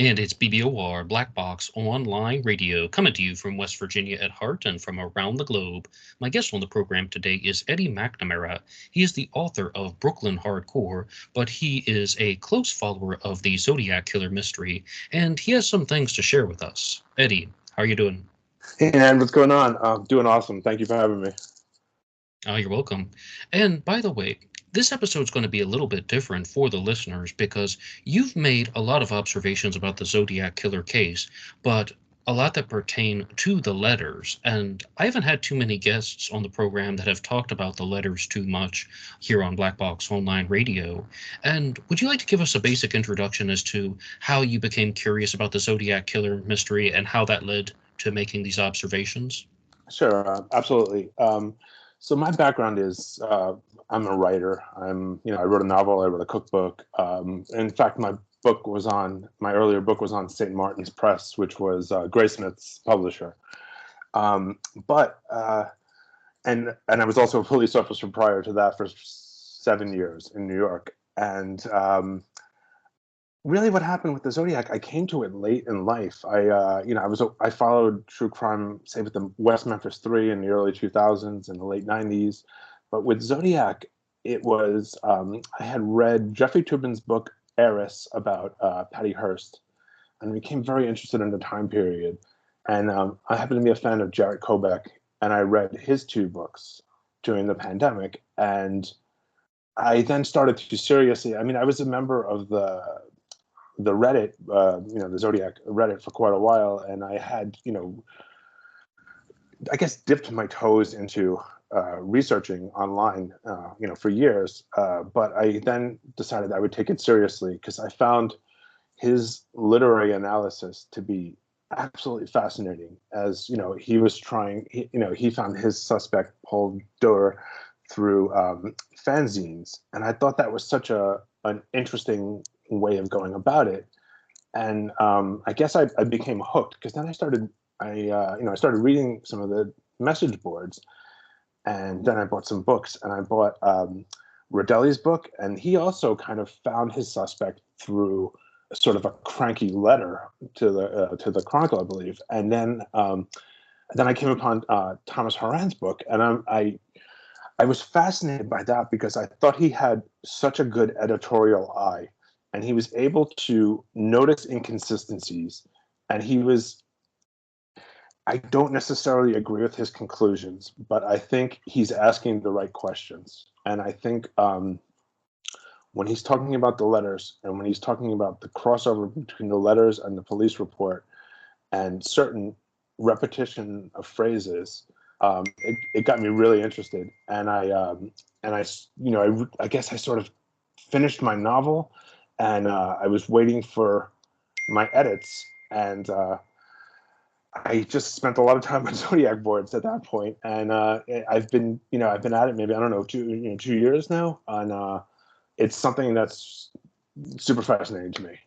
And it's BBOR, Black Box Online Radio, coming to you from West Virginia at heart and from around the globe. My guest on the program today is Eddie McNamara. He is the author of Brooklyn Hardcore, but he is a close follower of the Zodiac Killer mystery, and he has some things to share with us. Eddie, how are you doing? Hey, man, what's going on? I'm doing awesome. Thank you for having me. Oh, you're welcome. And by the way, this episode's going to be a little bit different for the listeners because you've made a lot of observations about the Zodiac killer case, but a lot that pertain to the letters. And I haven't had too many guests on the program that have talked about the letters too much here on Black Box Online Radio. And would you like to give us a basic introduction as to how you became curious about the Zodiac killer mystery and how that led to making these observations? Sure, absolutely. So my background is I'm a writer. I wrote a novel. I wrote a cookbook. In fact, my earlier book was on St. Martin's Press, which was Graysmith's publisher. Um, but and I was also a police officer prior to that for 7 years in New York. And really what happened with the Zodiac, I came to it late in life. I followed true crime, say with the West Memphis Three in the early 2000s and the late 90s. But with Zodiac, it was, I had read Jeffrey Toobin's book, Heiress, about Patty Hearst, and became very interested in the time period. And I happen to be a fan of Jarrett Kobeck, and I read his two books during the pandemic. And I then started to seriously, I was a member of the Reddit, the Zodiac Reddit for quite a while, and I had, I guess dipped my toes into researching online, for years. But I then decided I would take it seriously because I found his literary analysis to be absolutely fascinating. As he was trying, he found his suspect Paul Durr through fanzines, and I thought that was such an interesting way of going about it. And I guess I became hooked because then I started reading some of the message boards, and then I bought some books, and I bought Rodelli's book, and he also kind of found his suspect through sort of a cranky letter to the Chronicle, I believe, and then I came upon Thomas Horan's book, and I was fascinated by that because I thought he had such a good editorial eye, and he was able to notice inconsistencies. And I don't necessarily agree with his conclusions, but I think he's asking the right questions. And I think when he's talking about the letters and when he's talking about the crossover between the letters and the police report and certain repetition of phrases, it got me really interested. I guess I sort of finished my novel, and I was waiting for my edits, and I just spent a lot of time on Zodiac boards at that point. And I've been at it maybe, I don't know, 2 years now, and it's something that's super fascinating to me.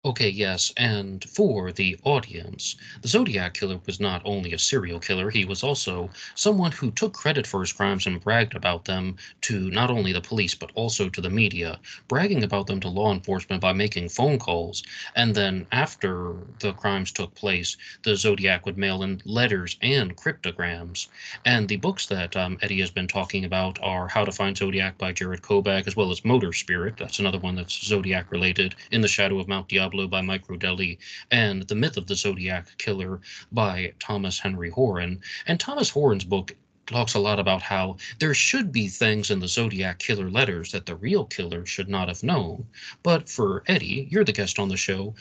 Okay, yes, and for the audience, the Zodiac Killer was not only a serial killer, he was also someone who took credit for his crimes and bragged about them to not only the police but also to the media, bragging about them to law enforcement by making phone calls. And then after the crimes took place, the Zodiac would mail in letters and cryptograms. And the books that Eddie has been talking about are How to Find Zodiac by Jared Koback, as well as Motor Spirit. That's another one that's Zodiac related. In the Shadow of Mount Diablo by Mike Rodelli, and The Myth of the Zodiac Killer by Thomas Henry Horan. And Thomas Horan's book talks a lot about how there should be things in the Zodiac Killer letters that the real killer should not have known. But for Eddie, you're the guest on the show.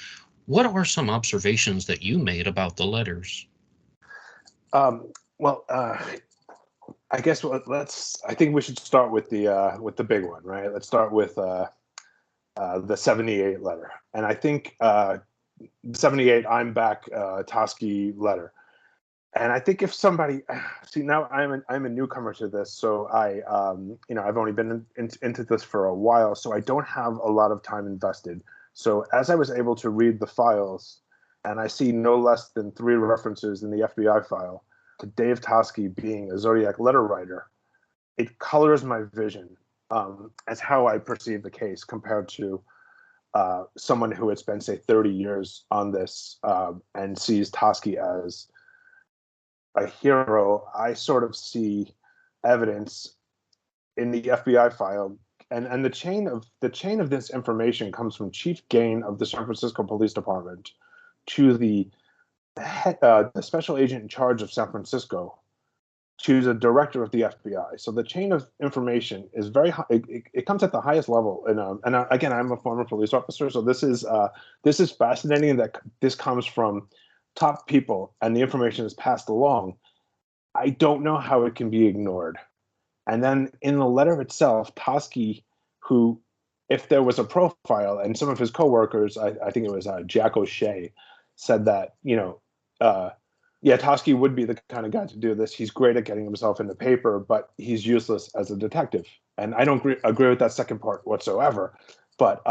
What are some observations that you made about the letters? Um, well, I guess I think we should start with the big one, right? Let's start with the 78 letter. And I think 78, I'm back, Toski letter. And I think if somebody, see, now I'm a newcomer to this, so I've only been into this for a while, so I don't have a lot of time invested. So as I was able to read the files, and I see no less than 3 references in the FBI file to Dave Toski being a Zodiac letter writer, it colors my vision as how I perceive the case compared to someone who had spent, say, 30 years on this and sees Toschi as a hero, I sort of see evidence in the FBI file, and the chain of this information comes from Chief Gain of the San Francisco Police Department to the special agent in charge of San Francisco to the director of the FBI. So the chain of information is very high. It comes at the highest level. And again, I'm a former police officer, so this is fascinating that this comes from top people and the information is passed along. I don't know how it can be ignored. And then in the letter itself, Toschi, who, if there was a profile, and some of his coworkers, I think it was Jack O'Shea, said that, yeah, Toschi would be the kind of guy to do this. He's great at getting himself in the paper, but he's useless as a detective. And I don't agree with that second part whatsoever. But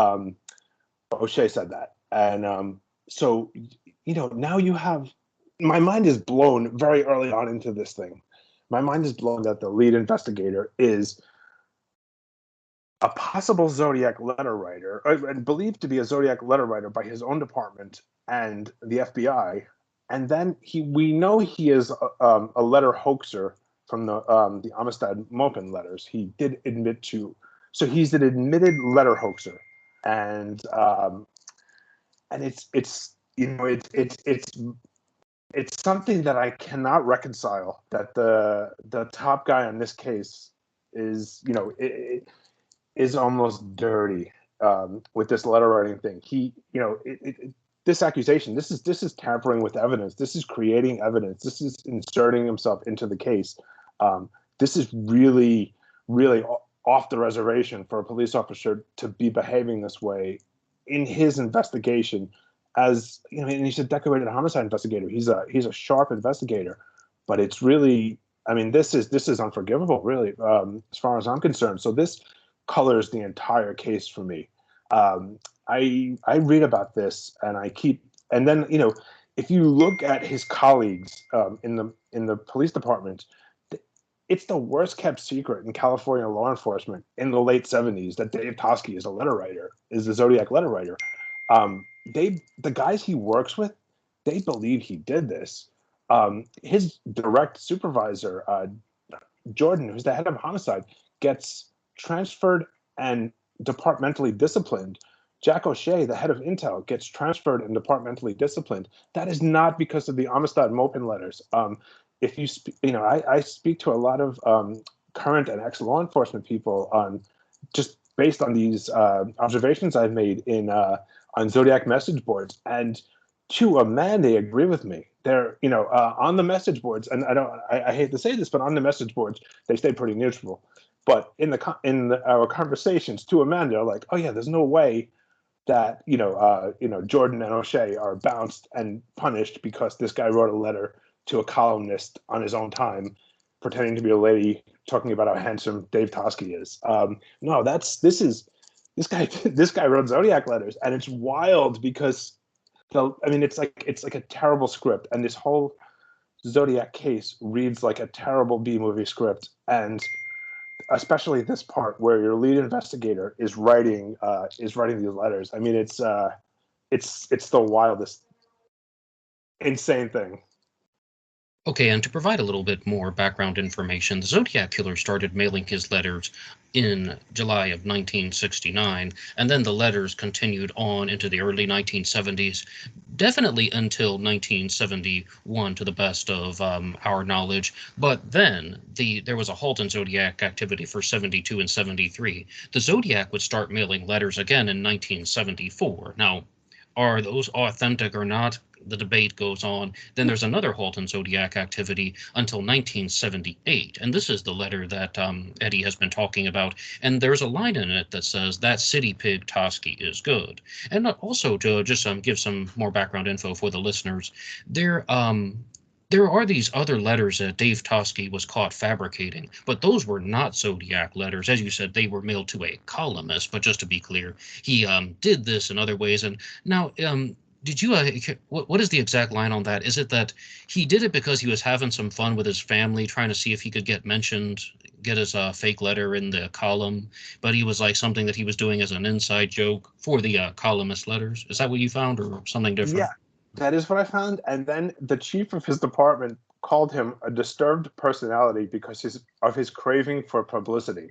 O'Shea said that. And so, now you have, my mind is blown very early on into this thing. My mind is blown that the lead investigator is a possible Zodiac letter writer, and believed to be a Zodiac letter writer by his own department and the FBI. And then we know he is a letter hoaxer from the Amistad Maupin letters. He did admit to, so he's an admitted letter hoaxer, and it's something that I cannot reconcile. That the top guy on this case is is almost dirty with this letter writing thing. This accusation, this is tampering with evidence. This is creating evidence. This is inserting himself into the case. This is really, really off the reservation for a police officer to be behaving this way in his investigation. As and he's a decorated homicide investigator. He's a sharp investigator, but it's really, this is unforgivable, really, as far as I'm concerned. So this colors the entire case for me. I read about this and then if you look at his colleagues in the police department, it's the worst kept secret in California law enforcement in the late 70s that Dave Toschi is a Zodiac letter writer. The guys he works with, they believe he did this. His direct supervisor, Jordan, who's the head of homicide, gets transferred and departmentally disciplined. Jack O'Shea, the head of Intel, gets transferred and departmentally disciplined. That is not because of the Amistad Maupin letters. If you I speak to a lot of current and ex-law enforcement people on just based on these observations I've made on Zodiac message boards, and to a man, they agree with me. They're on the message boards, and I hate to say this, but on the message boards they stay pretty neutral. But in our conversations, to a man, they're like, oh yeah, there's no way that Jordan and O'Shea are bounced and punished because this guy wrote a letter to a columnist on his own time, pretending to be a lady, talking about how handsome Dave Toschi is. No, this guy wrote Zodiac letters, and it's wild because it's like a terrible script, and this whole Zodiac case reads like a terrible B-movie script, and especially this part where your lead investigator is writing these letters. It's the wildest, insane thing. Okay, and to provide a little bit more background information, the Zodiac Killer started mailing his letters in July of 1969, and then the letters continued on into the early 1970s, definitely until 1971 to the best of our knowledge. But then there was a halt in Zodiac activity for 72 and 73. The Zodiac would start mailing letters again in 1974. Now, are those authentic or not? The debate goes on. Then there's another halt in Zodiac activity until 1978. And this is the letter that Eddie has been talking about. And there's a line in it that says, that city pig Toschi is good. And also to just give some more background info for the listeners, there are these other letters that Dave Toschi was caught fabricating, but those were not Zodiac letters. As you said, they were mailed to a columnist, but just to be clear, he did this in other ways. And now, did you, what is the exact line on that? Is it that he did it because he was having some fun with his family, trying to see if he could get get his fake letter in the column, but he was like something that he was doing as an inside joke for the columnist letters. Is that what you found, or something Yeah, different? that is what I found. And then the chief of his department called him a disturbed personality because of his craving for publicity.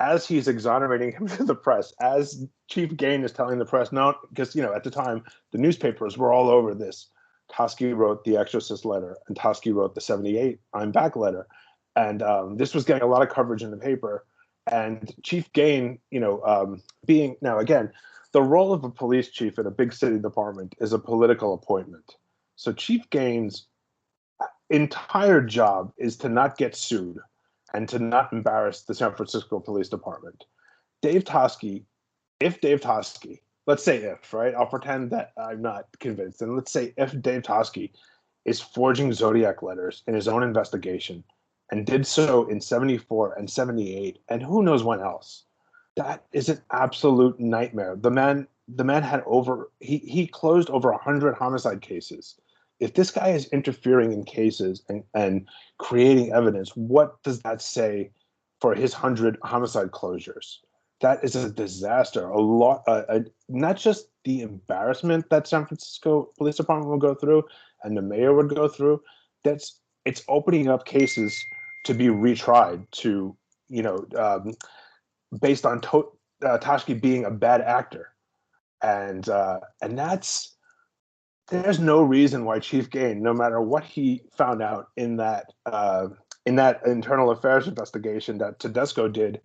As he's exonerating him to the press, as Chief Gain is telling the press, no, because at the time the newspapers were all over this. Toschi wrote the Exorcist letter, and Toschi wrote the '78 I'm Back letter, and this was getting a lot of coverage in the paper. And Chief Gain, being now again, the role of a police chief in a big city department is a political appointment. So Chief Gain's entire job is to not get sued and to not embarrass the San Francisco Police Department. Dave Toschi, if Dave Toschi, let's say if, right? I'll pretend that I'm not convinced. And let's say if Dave Toschi is forging Zodiac letters in his own investigation and did so in '74 and '78 and who knows when else. That is an absolute nightmare. The man had he closed over 100 homicide cases. If this guy is interfering in cases and creating evidence, what does that say for his 100 homicide closures? That is a disaster. A lot, not just the embarrassment that San Francisco Police Department will go through and the mayor would go through. It's opening up cases to be retried to you know based on Toshki being a bad actor, and that's there's no reason why Chief Gain, no matter what he found out in that internal affairs investigation that Tedesco did,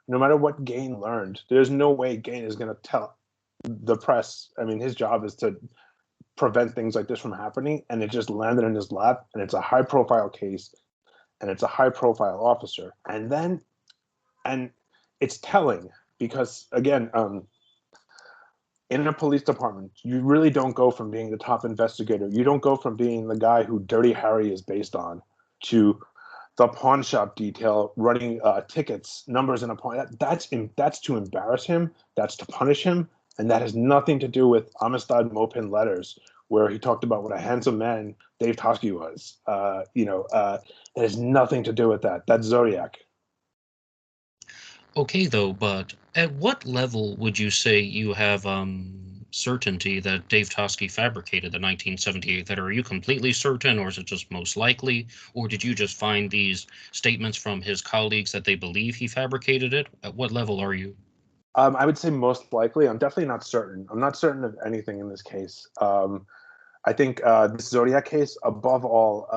no matter what Gain learned, there's no way Gain is going to tell the press. I mean, his job is to prevent things like this from happening, and it just landed in his lap, and it's a high-profile case, and it's a high-profile officer, and it's telling because again, in a police department, you really don't go from being the top investigator. You don't go from being the guy who Dirty Harry is based on to the pawn shop detail running tickets, numbers in a pawn. That's to embarrass him. That's to punish him, and that has nothing to do with Amistad Mopin letters, where he talked about what a handsome man Dave Toschi was. That has nothing to do with that. That's Zodiac. Okay, though, but at what level would you say you have certainty that Dave Toschi fabricated the 1978 letter? Are you completely certain, or is it just most likely? Or did you just find these statements from his colleagues that they believe he fabricated it? At what level are you? I would say most likely. I'm definitely not certain. I'm not certain of anything in this case. I think this Zodiac case, above all,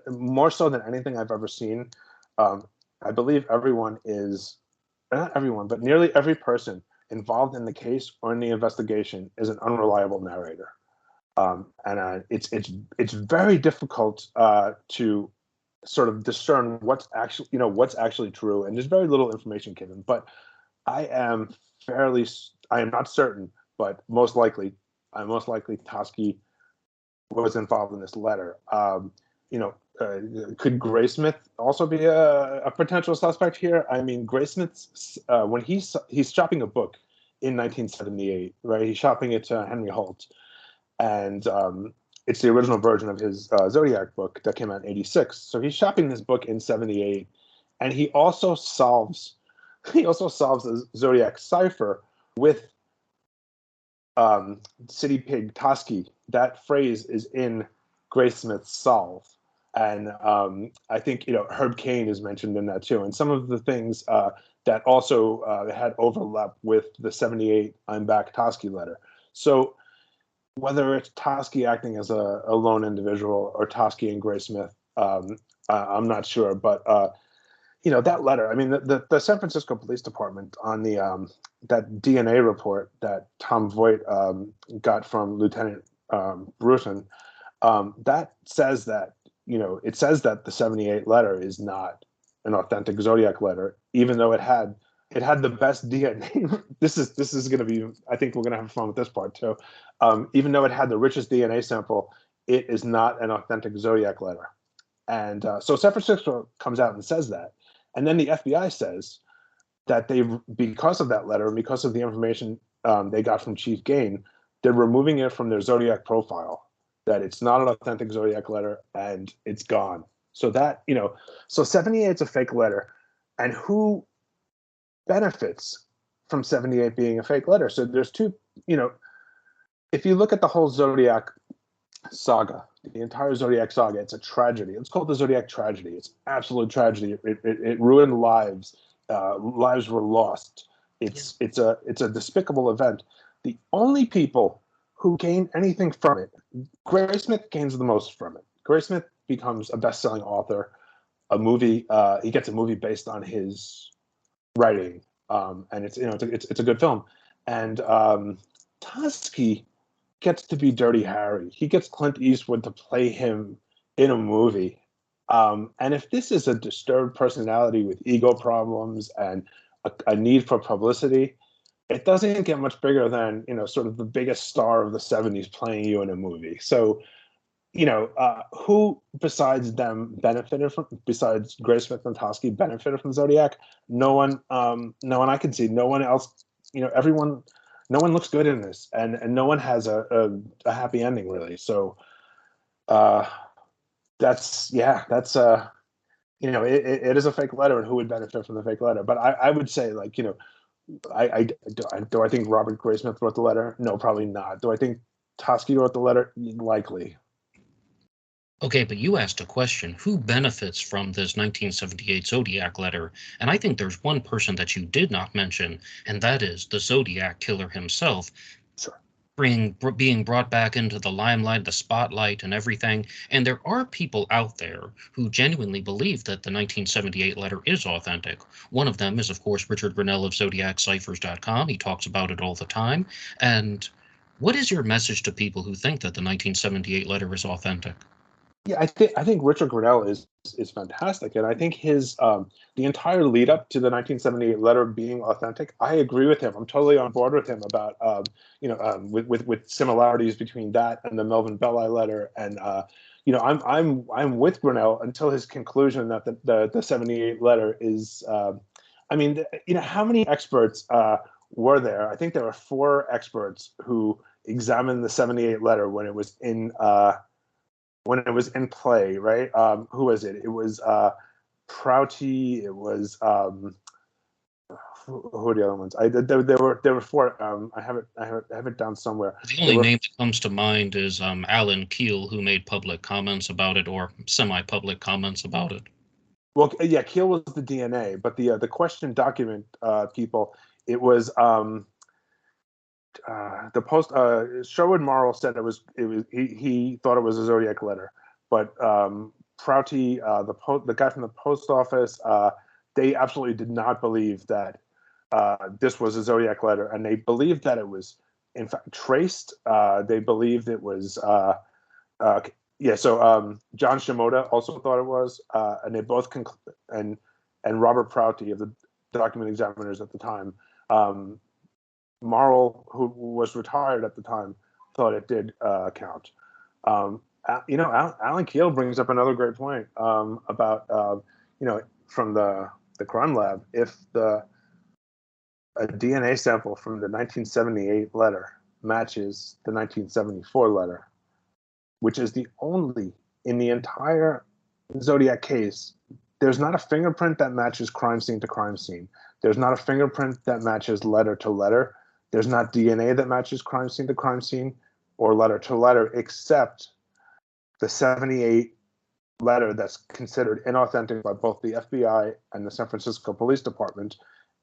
more so than anything I've ever seen, I believe everyone is, not everyone, but nearly every person involved in the case or in the investigation is an unreliable narrator. And it's very difficult to sort of discern what's actually true, and there's very little information given. But I am I am not certain, but most likely Toschi was involved in this letter. You know, could Graysmith also be a potential suspect here? I mean, Graysmith's when he's shopping a book in 1978, right? He's shopping it to Henry Holt, and it's the original version of his Zodiac book that came out in '86. So he's shopping this book in '78, and he also solves a Zodiac cipher with City Pig Toski. That phrase is in Graysmith's solve. And I think Herb Cain is mentioned in that too, and some of the things that also had overlap with the '78 I'm Back Toski letter. So whether it's Toski acting as a lone individual or Toski and Graysmith, I'm not sure. But that letter. I mean, the San Francisco Police Department on the that DNA report that Tom Voight got from Lieutenant Bruton, that says that it says that the '78 letter is not an authentic Zodiac letter, even though it had the best DNA. This is going to be. I think we're going to have fun with this part too. Even though it had the richest DNA sample, it is not an authentic Zodiac letter. And so San Francisco comes out and says that. And then the FBI says that because of that letter and because of the information they got from Chief Gain, they're removing it from their Zodiac profile, that it's not an authentic Zodiac letter and it's gone. So that, so '78 is a fake letter. and who benefits from 78 being a fake letter. So there's two, if you look at the whole Zodiac saga, the entire Zodiac saga, it's a tragedy. It's called the Zodiac tragedy. It's absolute tragedy. It ruined lives. Lives were lost. It's a despicable event. The only people who gain anything from it, Graysmith gains the most from it. Graysmith becomes a best-selling author. He gets a movie based on his writing, and it's a good film. And Toschi gets to be Dirty Harry. He gets Clint Eastwood to play him in a movie. And if this is a disturbed personality with ego problems and a need for publicity, it doesn't get much bigger than, sort of the biggest star of the 70s playing you in a movie. So, who besides them benefited from, besides Graysmith and Toschi benefited from Zodiac? No one I can see. No one else, everyone, no one looks good in this, and no one has a happy ending really. So it is a fake letter, and who would benefit from the fake letter? But I would say, like, do I think Robert Graysmith wrote the letter? No, probably not. Do I think Toschi wrote the letter? Likely. Okay, but you asked a question. Who benefits from this 1978 Zodiac letter? And I think there's one person that you did not mention, and that is the Zodiac killer himself. Sure. Being brought back into the limelight, the spotlight, and everything. And there are people out there who genuinely believe that the 1978 letter is authentic. One of them is, of course, Richard Grinnell of ZodiacCiphers.com. He talks about it all the time. And what is your message to people who think that the 1978 letter is authentic? Yeah, I think Richard Grinnell is fantastic, and I think his the entire lead up to the 1978 letter being authentic. I agree with him. I'm totally on board with him about with similarities between that and the Melvin Belli letter, and I'm with Grinnell until his conclusion that the 78 letter is. How many experts were there? I think there were 4 experts who examined the 78 letter when it was in. When it was in play, right? Who was it? It was Prouty. It was who are the other ones? There were 4. I have it down somewhere. The only name that comes to mind is Alan Keel, who made public comments about it, or semi-public comments about it. Well, yeah, Keel was the DNA, but the question document people, it was the post. Sherwood Morrill said he thought it was a Zodiac letter, but Prouty, the guy from the post office, they absolutely did not believe that this was a Zodiac letter, and they believed that it was in fact traced. They believed it was John Shimoda also thought it was, and they both and Robert Prouty of the document examiners at the time. Morrill, who was retired at the time, thought it did count. Alan Keel brings up another great point about from the crime lab. If a DNA sample from the 1978 letter matches the 1974 letter, which is the only in the entire Zodiac case, there's not a fingerprint that matches crime scene to crime scene. There's not a fingerprint that matches letter to letter. There's not DNA that matches crime scene to crime scene or letter to letter, except the 78 letter that's considered inauthentic by both the FBI and the San Francisco Police Department,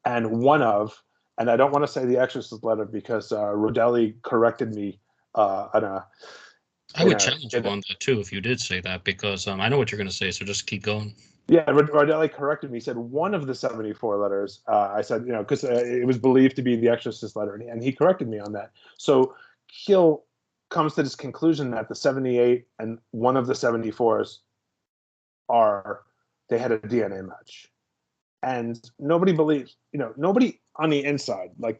and I don't want to say the Exorcist letter because Rodelli corrected me I would challenge you on that too if you did say that, because I know what you're going to say, so just keep going. Yeah, Rodelli corrected me. He said one of the 74 letters. I said, because it was believed to be the Exorcist letter, and he corrected me on that. So Keel comes to this conclusion that the 78 and one of the 74s they had a DNA match, and nobody believes, nobody on the inside, like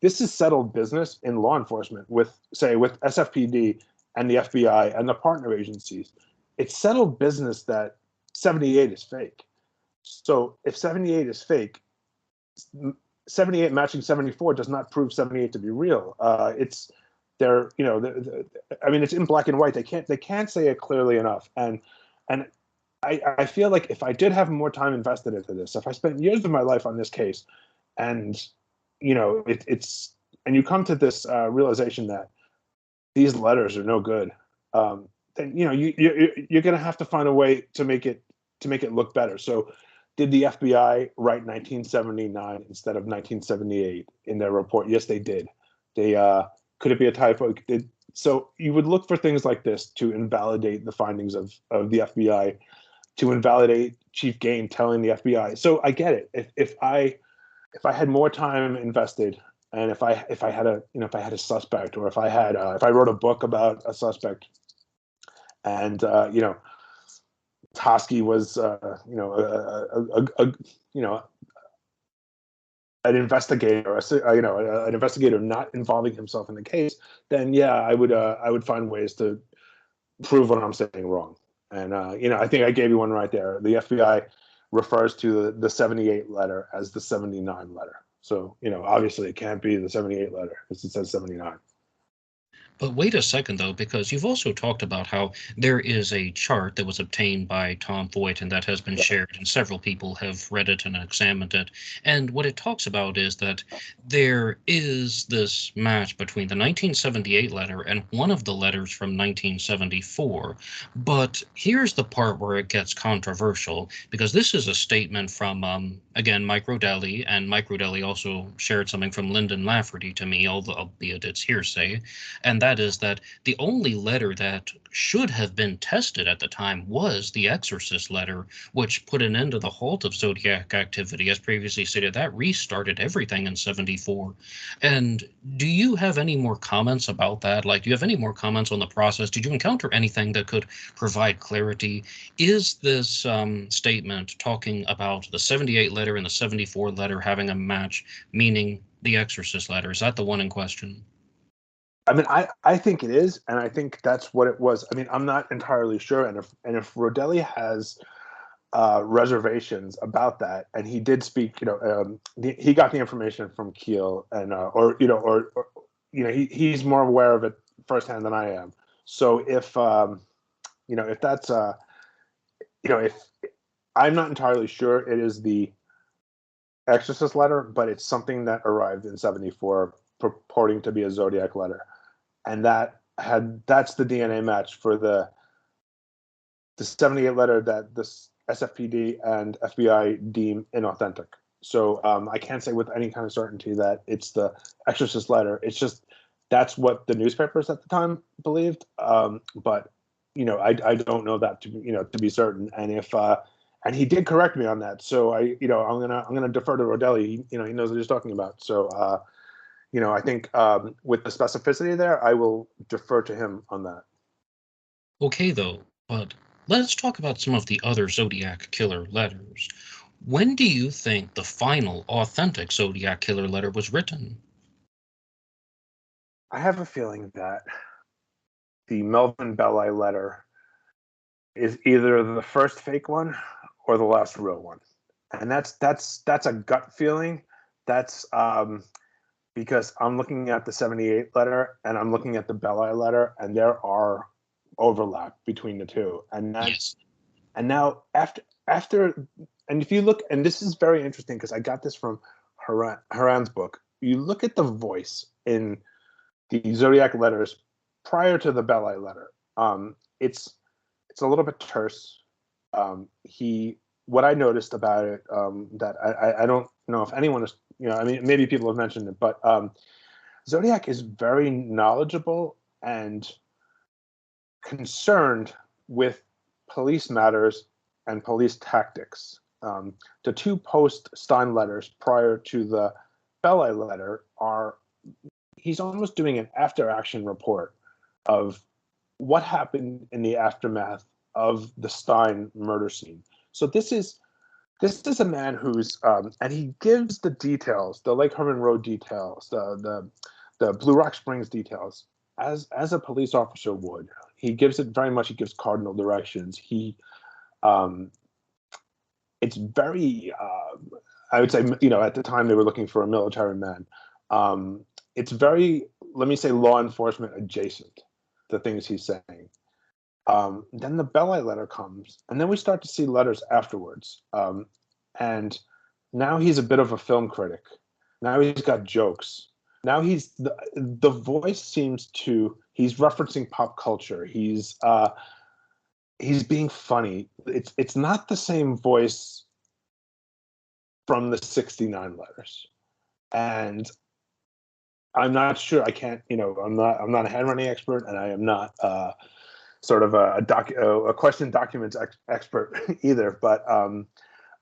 this is settled business in law enforcement with SFPD and the FBI and the partner agencies. It's settled business that 78 is fake. So if 78 is fake, 78 matching 74 does not prove 78 to be real. It's it's in black and white. They can't say it clearly enough. And I feel like if I did have more time invested into this, if I spent years of my life on this case, and it's and you come to this realization that these letters are no good, then you're going to have to find a way to make it look better. So, did the FBI write 1979 instead of 1978 in their report? Yes, they did. They could it be a typo? So you would look for things like this to invalidate the findings of the FBI, to invalidate Chief Game telling the FBI. So I get it. If I had more time invested, and if I had a suspect, or if I wrote a book about a suspect, and Tosky was an investigator, an investigator not involving himself in the case, then yeah, I would find ways to prove what I'm saying wrong. And I think I gave you one right there. The FBI refers to the 78 letter as the 79 letter. So obviously it can't be the 78 letter because it says 79. But wait a second, though, because you've also talked about how there is a chart that was obtained by Tom Voigt and that has been Yeah. shared, and several people have read it and examined it. And what it talks about is that there is this match between the 1978 letter and one of the letters from 1974. But here's the part where it gets controversial, because this is a statement from, again, Mike Rodelli, and Mike Rodelli also shared something from Lyndon Lafferty to me, albeit it's hearsay, and that is that the only letter that should have been tested at the time was the Exorcist letter, which put an end to the halt of Zodiac activity. As previously stated, that restarted everything in 74. And do you have any more comments about that? Like, do you have any more comments on the process? Did you encounter anything that could provide clarity? Is this statement talking about the 78 letter and the 74 letter having a match, meaning the Exorcist letter? Is that the one in question? I mean, I think it is, and I think that's what it was. I mean, I'm not entirely sure, and if Rodelli has reservations about that, and he did speak, he got the information from Keel, and he's more aware of it firsthand than I am. So if that's if I'm not entirely sure it is the Exorcist letter, but it's something that arrived in 74 purporting to be a Zodiac letter. And that's the DNA match for the 78 letter that the SFPD and FBI deem inauthentic. So I can't say with any kind of certainty that it's the Exorcist letter. It's just that's what the newspapers at the time believed. But I don't know that to be certain. And if and he did correct me on that. So I'm gonna defer to Rodelli. He knows what he's talking about. So I think with the specificity there, I will defer to him on that. Okay, though, but let's talk about some of the other Zodiac killer letters. When do you think the final authentic Zodiac killer letter was written? I have a feeling that the Melvin Belli letter is either the first fake one or the last real one, and that's a gut feeling. That's because I'm looking at the 78 letter and I'm looking at the Belli letter, and there are overlap between the two. Yes. And now after and if you look, and this is very interesting because I got this from Haran's book. You look at the voice in the Zodiac letters prior to the Belli letter. It's a little bit terse. What I noticed about it, that I don't know if anyone is, I mean, maybe people have mentioned it, but Zodiac is very knowledgeable and concerned with police matters and police tactics. The two post-Stein letters prior to the Belli letter he's almost doing an after-action report of what happened in the aftermath of the Stein murder scene. So this is a man who's and he gives the details, the Lake Herman Road details, the Blue Rock Springs details, as a police officer would. He gives it very much. He gives cardinal directions. It's very. I would say, at the time they were looking for a military man. It's very, let me say, law enforcement adjacent. The things he's saying. Then the Belli letter comes, and then we start to see letters afterwards. And now he's a bit of a film critic. Now he's got jokes. Now the voice seems to he's referencing pop culture. He's being funny. It's not the same voice from the 69 letters. And I'm not sure. I can't, I'm not a handwriting expert, and I am not sort of a question documents expert either. But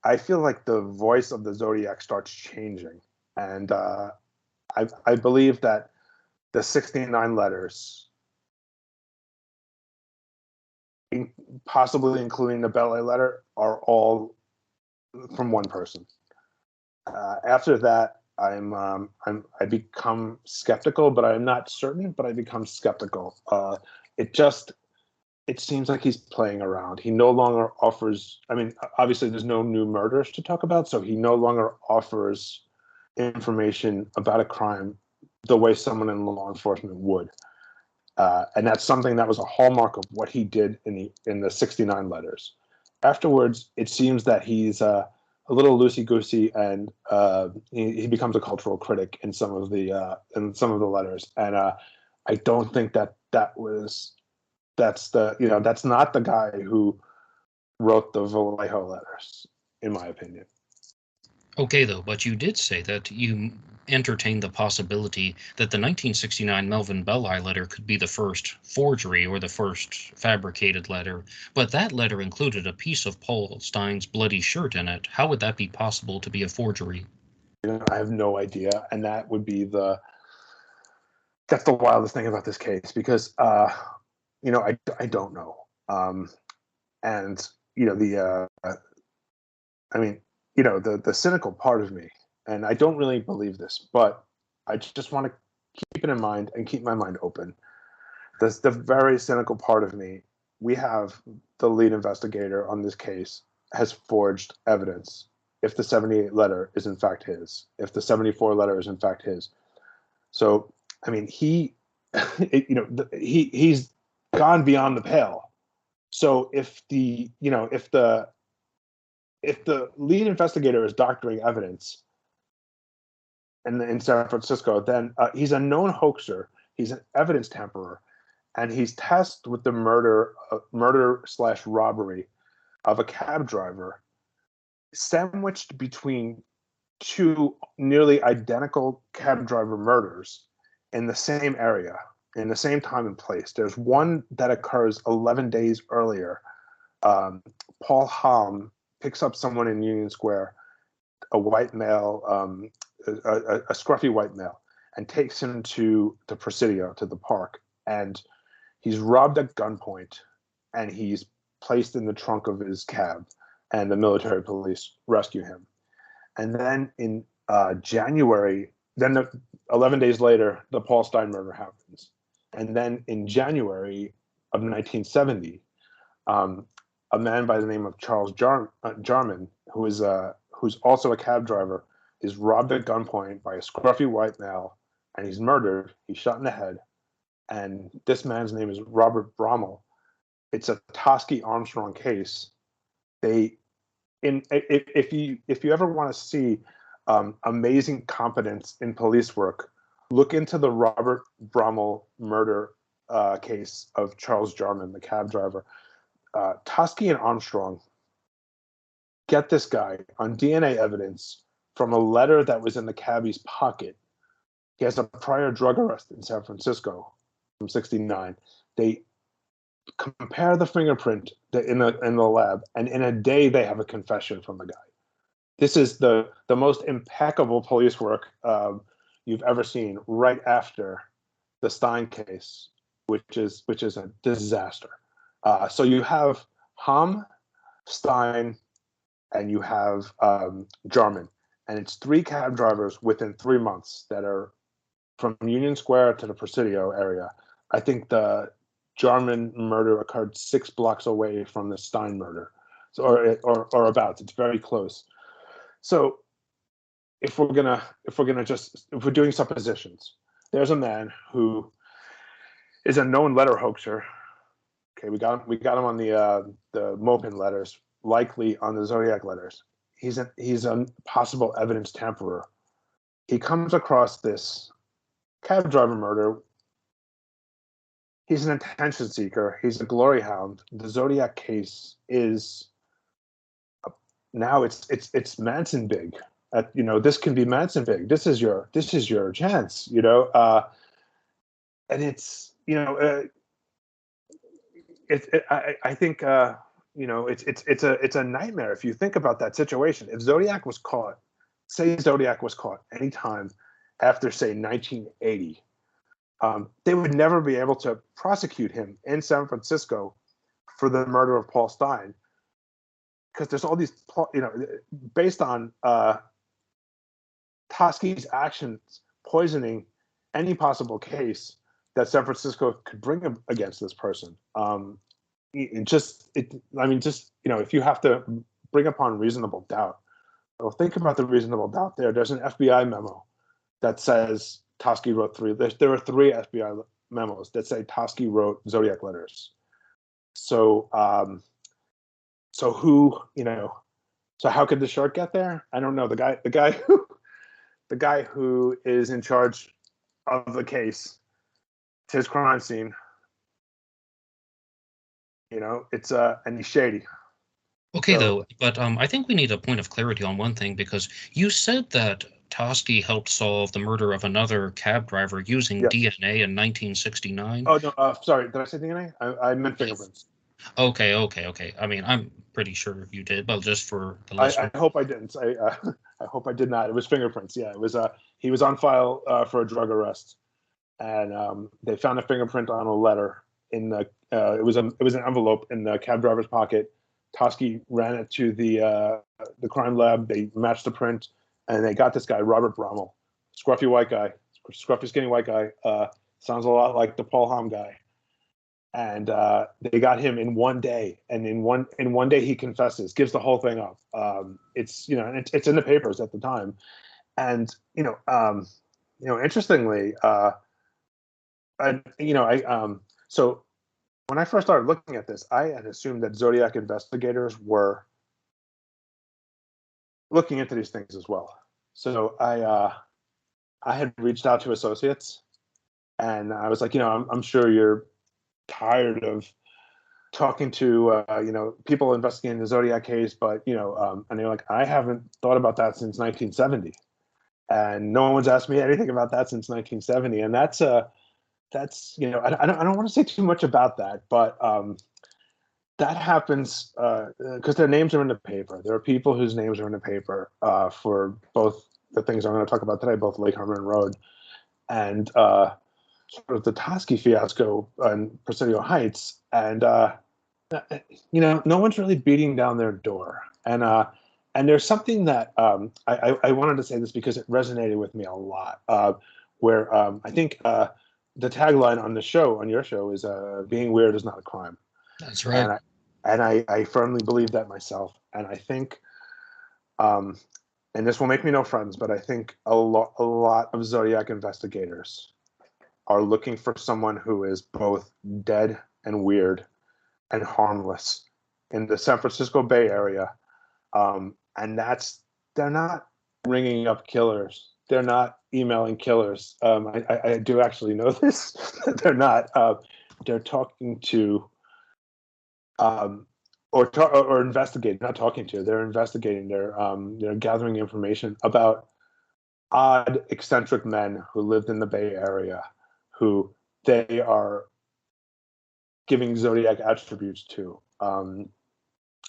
I feel like the voice of the Zodiac starts changing, and I believe that the 69 letters, possibly including the Belli letter, are all from one person. After that, I become skeptical, but I'm not certain. But I become skeptical. It seems like he's playing around. He no longer offers. I mean, obviously, there's no new murders to talk about, so he no longer offers information about a crime the way someone in law enforcement would. And that's something that was a hallmark of what he did in the 69 letters. Afterwards, it seems that he's a little loosey goosey, and he becomes a cultural critic in some of the letters. And I don't think that's not the guy who wrote the Vallejo letters, in my opinion. Okay, though, but you did say that you entertained the possibility that the 1969 Melvin Belli letter could be the first forgery or the first fabricated letter, but that letter included a piece of Paul Stein's bloody shirt in it. How would that be possible to be a forgery? I have no idea, and that's the wildest thing about this case, because I don't know. And I mean, the cynical part of me, and I don't really believe this, but I just want to keep it in mind and keep my mind open. The very cynical part of me, we have the lead investigator on this case has forged evidence. If the 78 letter is in fact his, if the 74 letter is in fact his. So, I mean, he's gone beyond the pale. So if the lead investigator is doctoring evidence in San Francisco, then he's a known hoaxer. He's an evidence tamperer, and he's tasked with the murder/robbery of a cab driver, sandwiched between two nearly identical cab driver murders in the same area, in the same time and place. There's one that occurs 11 days earlier. Paul Halm picks up someone in Union Square, a white male, a scruffy white male, and takes him to the Presidio, to the park. And he's robbed at gunpoint, and he's placed in the trunk of his cab, and the military police rescue him. And then in January, 11 days later, the Paul Stein murder happens. And then in January of 1970, a man by the name of Charles Jarman, who's also a cab driver, is robbed at gunpoint by a scruffy white male, and he's murdered. He's shot in the head. And this man's name is Robert Brommel. It's a Toschi Armstrong case. If you ever want to see amazing competence in police work, look into the Robert Brommel murder case of Charles Jarman, the cab driver. Toschi and Armstrong get this guy on DNA evidence from a letter that was in the cabbie's pocket. He has a prior drug arrest in San Francisco from '69. They compare the fingerprint in the lab, and in a day they have a confession from the guy. This is the most impeccable police work you've ever seen, right after the Stein case, which is a disaster. So you have Hom, Stein, and you have Jarman, and it's 3 cab drivers within 3 months that are from Union Square to the Presidio area. I think the Jarman murder occurred 6 blocks away from the Stein murder, so or about. It's very close. So if we're doing suppositions, there's a man who is a known letter hoaxer, Okay, we got him on the Mopin letters, likely on the Zodiac letters. He's a possible evidence tamperer. He comes across this cab driver murder. He's an attention seeker. He's a glory hound. The Zodiac case is now it's Manson big. This can be Manson big. This is your chance. And it's I think it's a nightmare if you think about that situation. If Zodiac was caught, say Zodiac was caught anytime after say 1980, they would never be able to prosecute him in San Francisco for the murder of Paul Stein because there's all these based on Toschi's actions poisoning any possible case that San Francisco could bring against this person. If you have to bring upon reasonable doubt, well, think about the reasonable doubt there. There's an FBI memo that says Toschi wrote three. There were three FBI memos that say Toschi wrote Zodiac letters. So how could the shark get there? I don't know. The guy who is in charge of the case, it's his crime scene. And he's shady. Okay, So, though, but I think we need a point of clarity on one thing because you said that Toschi helped solve the murder of another cab driver using yes. DNA in 1969. Oh no, sorry. Did I say DNA? I meant fingerprints. Okay. I mean, I'm pretty sure you did, but just for the I listener. hope I didn't. I hope I did not. It was fingerprints. Yeah, it was. He was on file for a drug arrest, and they found a fingerprint on a letter in the. It was an envelope in the cab driver's pocket. Toschi ran it to the crime lab. They matched the print, and they got this guy Robert Brommel, scruffy white guy, scruffy skinny white guy. Sounds a lot like the Paul Hamm guy. And they got him in one day, and in one day he confesses, gives the whole thing up. It's it's in the papers at the time, and interestingly, so when I first started looking at this, I had assumed that Zodiac investigators were looking into these things as well. So I had reached out to associates, and I was like, I'm sure you're tired of talking to people investigating the Zodiac case, but and they're like, I haven't thought about that since 1970, and no one's asked me anything about that since 1970, and that's I don't want to say too much about that, but that happens because their names are in the paper. There are people whose names are in the paper for both the things I'm going to talk about today, both Lake Herman Road and sort of the Toschi fiasco on Presidio Heights, and no one's really beating down their door. And there's something that I wanted to say this because it resonated with me a lot. Where I think the tagline on your show, is "Being weird is not a crime." That's right. And I firmly believe that myself. And I think, and this will make me no friends, but I think a lot of Zodiac investigators are looking for someone who is both dead and weird and harmless in the San Francisco Bay Area. And they're not ringing up killers. They're not emailing killers. I do actually know this. They're not. They're talking to, or investigating. Not talking to. They're investigating. They're gathering information about odd, eccentric men who lived in the Bay Area, who they are giving Zodiac attributes to.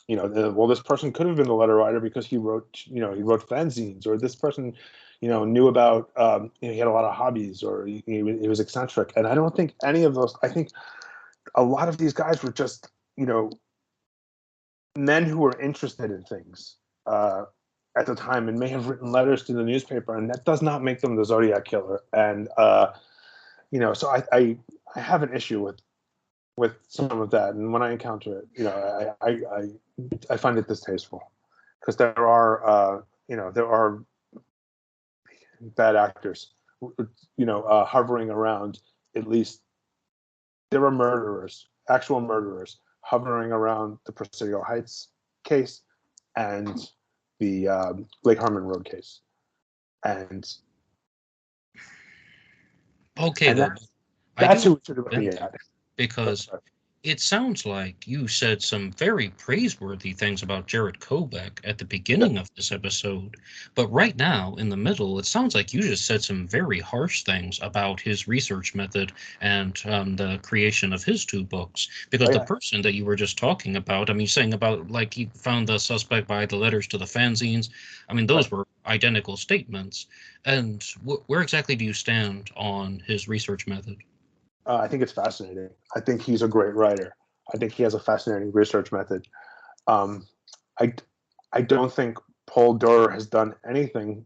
This person could have been the letter writer because he wrote fanzines, or this person, knew about, he had a lot of hobbies, or he was eccentric. And I don't think any of those. I think a lot of these guys were just, men who were interested in things at the time and may have written letters to the newspaper, and that does not make them the Zodiac killer. And so I have an issue with some of that, and when I encounter it, I find it distasteful because there are bad actors, hovering around. At least there are murderers, actual murderers hovering around the Presidio Heights case and the Lake Herman Road case, and Okay, and though, I that's do who we should understand be that at. because it sounds like you said some very praiseworthy things about Jared Kobeck at the beginning of this episode, but right now, in the middle, it sounds like you just said some very harsh things about his research method and the creation of his two books. Because Oh the yeah, person that you were just talking about, I mean, saying about like he found the suspect by the letters to the fanzines, I mean, right. those were identical statements. And where exactly do you stand on his research method? I think it's fascinating. I think he's a great writer. I think he has a fascinating research method. Um, I I don't think Paul Dorer has done anything.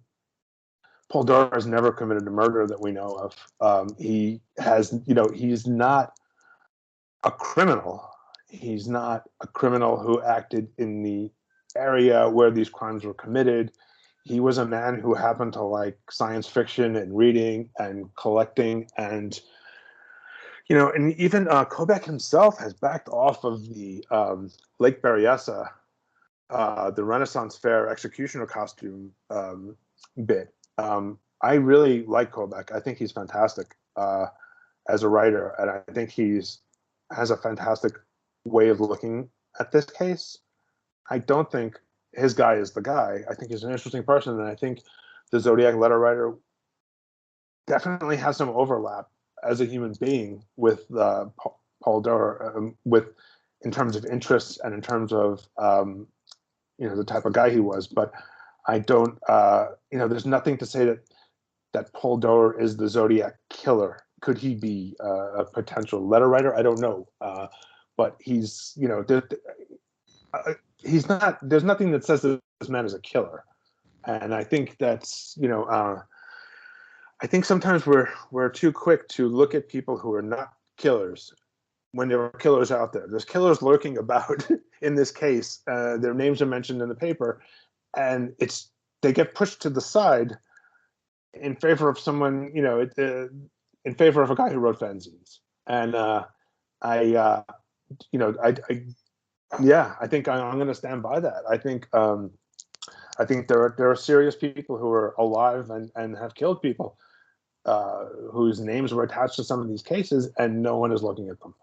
Paul Dorer has never committed a murder that we know of. He has, he's not a criminal. He's not a criminal who acted in the area where these crimes were committed. He was a man who happened to like science fiction and reading and collecting, and and even Kobeck himself has backed off of the Lake Berryessa, the Renaissance Fair executioner costume bit. I really like Kobeck. I think he's fantastic as a writer, and I think has a fantastic way of looking at this case. I don't think his guy is the guy. I think he's an interesting person, and I think the Zodiac letter writer definitely has some overlap as a human being with Paul Dorer, with in terms of interests and in terms of the type of guy he was. But I don't, there's nothing to say that Paul Dorer is the Zodiac killer. Could he be a potential letter writer? I don't know, but he's not. There's nothing that says that this man is a killer, and I think that's I think sometimes we're too quick to look at people who are not killers when there are killers out there. There's killers lurking about in this case. Their names are mentioned in the paper, and they get pushed to the side in favor of someone, in favor of a guy who wrote fanzines. And I, yeah, I think I'm going to stand by that. I think there are serious people who are alive and have killed people whose names were attached to some of these cases, and no one is looking at them.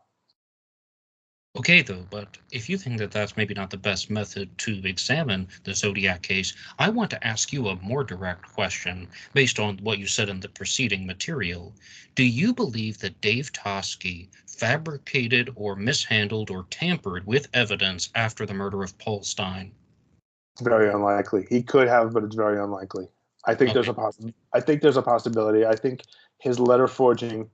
Okay, though, but if you think that that's maybe not the best method to examine the Zodiac case, I want to ask you a more direct question based on what you said in the preceding material. Do you believe that Dave Toschi fabricated or mishandled or tampered with evidence after the murder of Paul Stein? It's very unlikely. He could have, but it's very unlikely. I think Okay. I think there's a possibility. I think his letter forging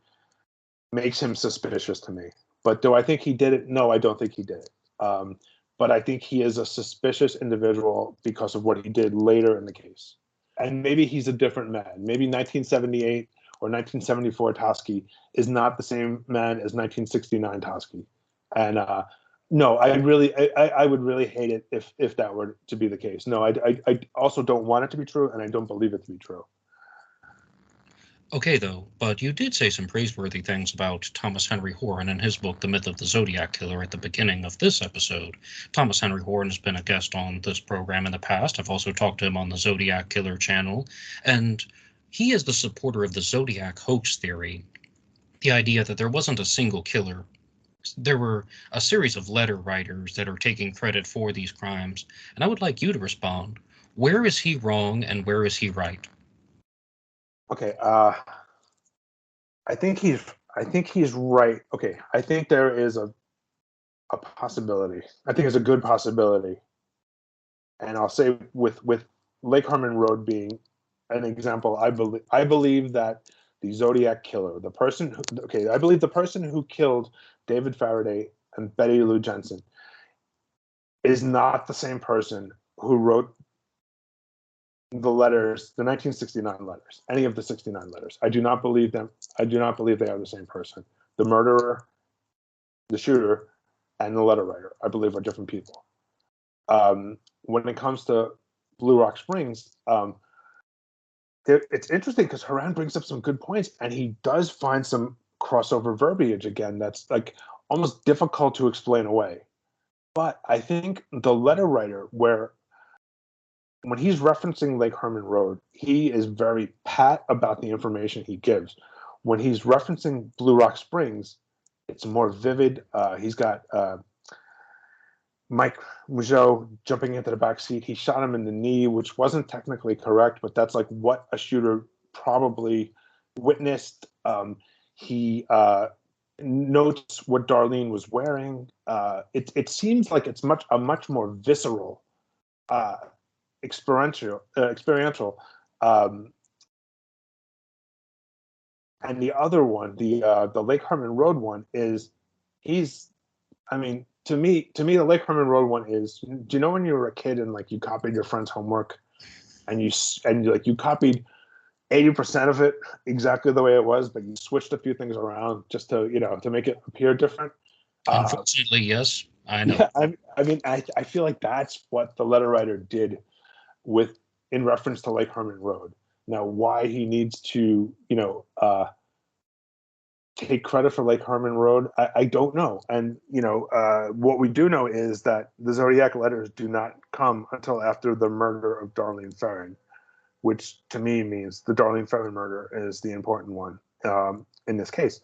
makes him suspicious to me. But do I think he did it? No, I don't think he did it. But I think he is a suspicious individual because of what he did later in the case. And maybe he's a different man. Maybe 1978 or 1974 Toschi is not the same man as 1969 Toschi. And no, I would really hate it if that were to be the case. No, I also don't want it to be true, and I don't believe it to be true. Okay, though, but you did say some praiseworthy things about Thomas Henry Horn and his book, The Myth of the Zodiac Killer, at the beginning of this episode. Thomas Henry Horn has been a guest on this program in the past. I've also talked to him on the Zodiac Killer channel, and he is the supporter of the Zodiac hoax theory, the idea that there wasn't a single killer. There were a series of letter writers that are taking credit for these crimes, and I would like you to respond. Where is he wrong and where is he right? Okay, I think he's right. Okay, I think there is a possibility. I think it's a good possibility, and I'll say with Lake Herman Road being an example, I believe that the Zodiac killer, the person who, okay, I believe the person who killed David Faraday and Betty Lou Jensen is not the same person who wrote the letters, the 1969 letters, any of the 69 letters. I do not believe them. I do not believe they are the same person. The murderer, the shooter, and the letter writer, I believe, are different people. When it comes to Blue Rock Springs, it's interesting because Haran brings up some good points, and he does find some crossover verbiage again. That's like almost difficult to explain away. But I think the letter writer, where when he's referencing Lake Herman Road, he is very pat about the information he gives. When he's referencing Blue Rock Springs, it's more vivid. He's got Mike Mougeot jumping into the back seat. He shot him in the knee, which wasn't technically correct, but that's like what a shooter probably witnessed. He notes what Darlene was wearing. It seems like it's a much more visceral, experiential. And the other one, the Lake Herman Road one, is he's. I mean, to me, the Lake Herman Road one is. Do you know when you were a kid and like you copied your friend's homework, and you copied 80% of it exactly the way it was, but you switched a few things around just to to make it appear different. Unfortunately, yes, I know. Yeah, I feel like that's what the letter writer did with in reference to Lake Herman Road. Now, why he needs to take credit for Lake Herman Road, I don't know. And what we do know is that the Zodiac letters do not come until after the murder of Darlene Ferrin, which to me means the Darlene Ferrin murder is the important one in this case.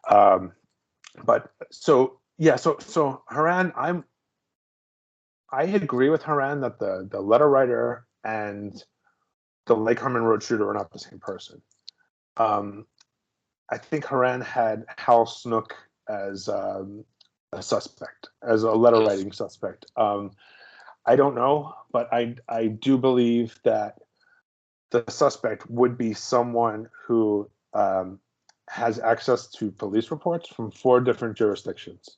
But so yeah, so Haran, I agree with Haran that the letter writer and the Lake Herman Road shooter are not the same person. I think Haran had Hal Snook as a suspect, as a letter writing suspect. I don't know, but I do believe that the suspect would be someone who has access to police reports from 4 different jurisdictions,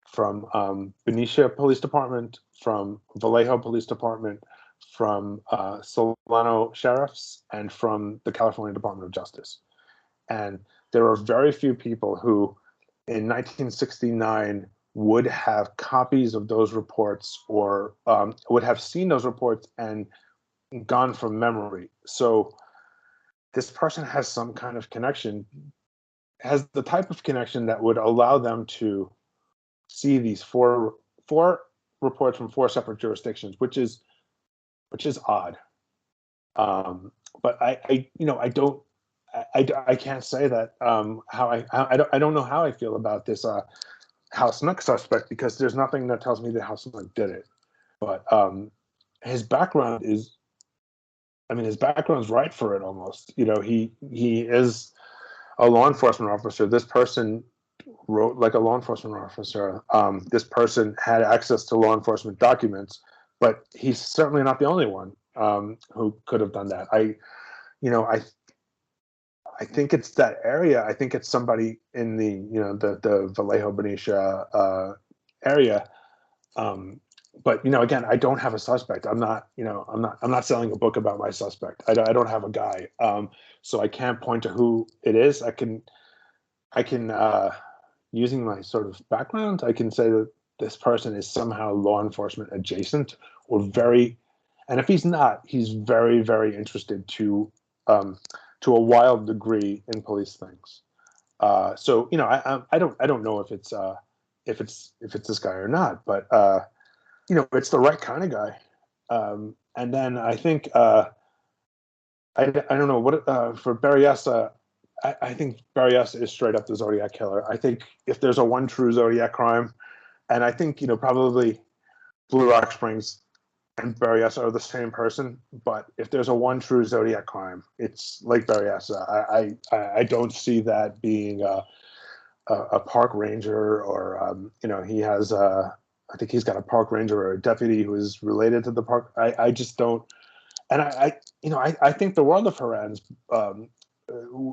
from Benicia Police Department, from Vallejo Police Department, from Solano Sheriffs, and from the California Department of Justice. And there are very few people who, in 1969, would have copies of those reports or would have seen those reports and gone from memory. So this person has some kind of connection, has the type of connection that would allow them to see these four reports from 4 separate jurisdictions, which is odd. But I can't say that I don't know how I feel about this Hal Snook suspect, because there's nothing that tells me that Hal Snook did it. But his background is, his background's right for it almost. He is a law enforcement officer. This person wrote like a law enforcement officer. This person had access to law enforcement documents, but he's certainly not the only one who could have done that. I think it's that area. I think it's somebody in the Vallejo Benicia area. But again, I don't have a suspect. I'm not selling a book about my suspect. I don't have a guy. So I can't point to who it is. I can using my sort of background, I can say that this person is somehow law enforcement adjacent or very, and if he's not, he's very, very interested to a wild degree in police things. So I don't know if it's this guy or not, but it's the right kind of guy. And then I think I don't know what for Berryessa. I think Berryessa is straight up the Zodiac killer. I think if there's a one true Zodiac crime, and I think probably Blue Rock Springs and Berryessa are the same person, but if there's a one true Zodiac crime, it's Lake Berryessa. I don't see that being a park ranger or he has I think he's got a park ranger or a deputy who is related to the park. I just don't, and I think the world of Haran's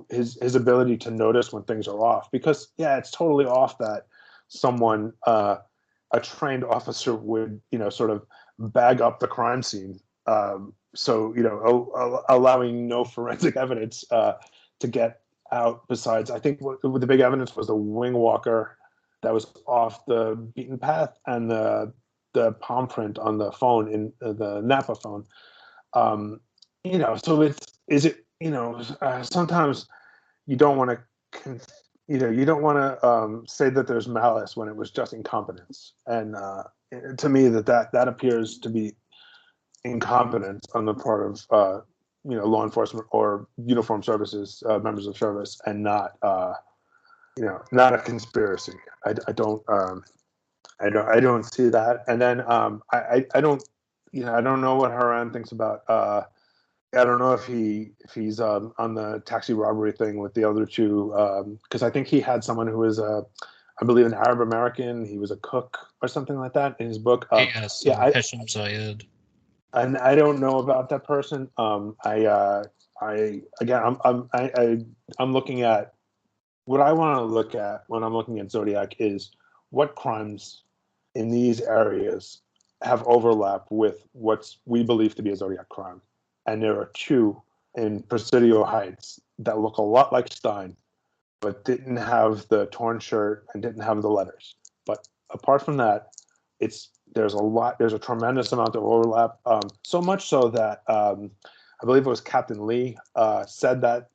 his ability to notice when things are off, because it's totally off that someone a trained officer would sort of bag up the crime scene, so allowing no forensic evidence to get out. Besides, I think what the big evidence was the wing walker that was off the beaten path and the palm print on the phone in the Napa phone. So sometimes you don't want to you don't want to say that there's malice when it was just incompetence. And to me, that appears to be incompetence on the part of law enforcement or uniformed services, members of service, and not not a conspiracy. I don't see that. And then I don't I don't know what Haran thinks about. I don't know if he's on the taxi robbery thing with the other two, because I think he had someone who was I believe an Arab American. He was a cook or something like that in his book. Yes, Yeah, Hesham Zayed. and I don't know about that person. I'm looking at what I want to look at when I'm looking at Zodiac is what crimes in these areas have overlap with what we believe to be a Zodiac crime. And there are two in Presidio Heights that look a lot like Stein, but didn't have the torn shirt and didn't have the letters. But apart from that, there's a tremendous amount of overlap. So much so that I believe it was Captain Lee said that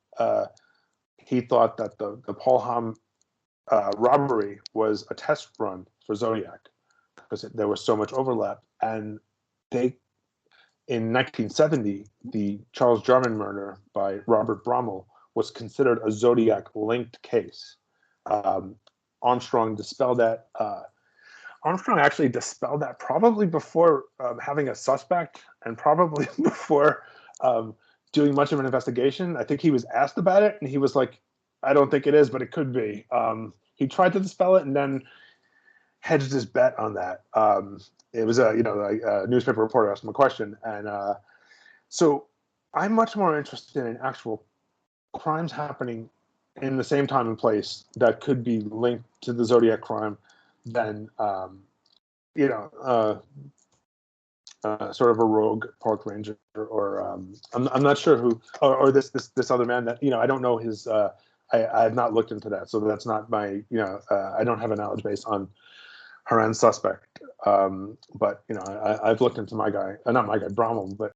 he thought that the Paul Ham robbery was a test run for Zodiac because there was so much overlap. And in 1970, the Charles Jarman murder by Robert Brommel was considered a Zodiac-linked case. Armstrong dispelled that. Armstrong actually dispelled that probably before having a suspect and probably before doing much of an investigation. I think he was asked about it, and he was like, I don't think it is, but it could be. He tried to dispel it and then hedged his bet on that. It was a newspaper reporter asked him a question, and so I'm much more interested in actual crimes happening in the same time and place that could be linked to the Zodiac crime than sort of a rogue park ranger, or I'm not sure who, or this other man that I don't know his. I have not looked into that, so that's not my I don't have a knowledge base on Haran's suspect. But I've looked into my guy, not my guy, Brommel, but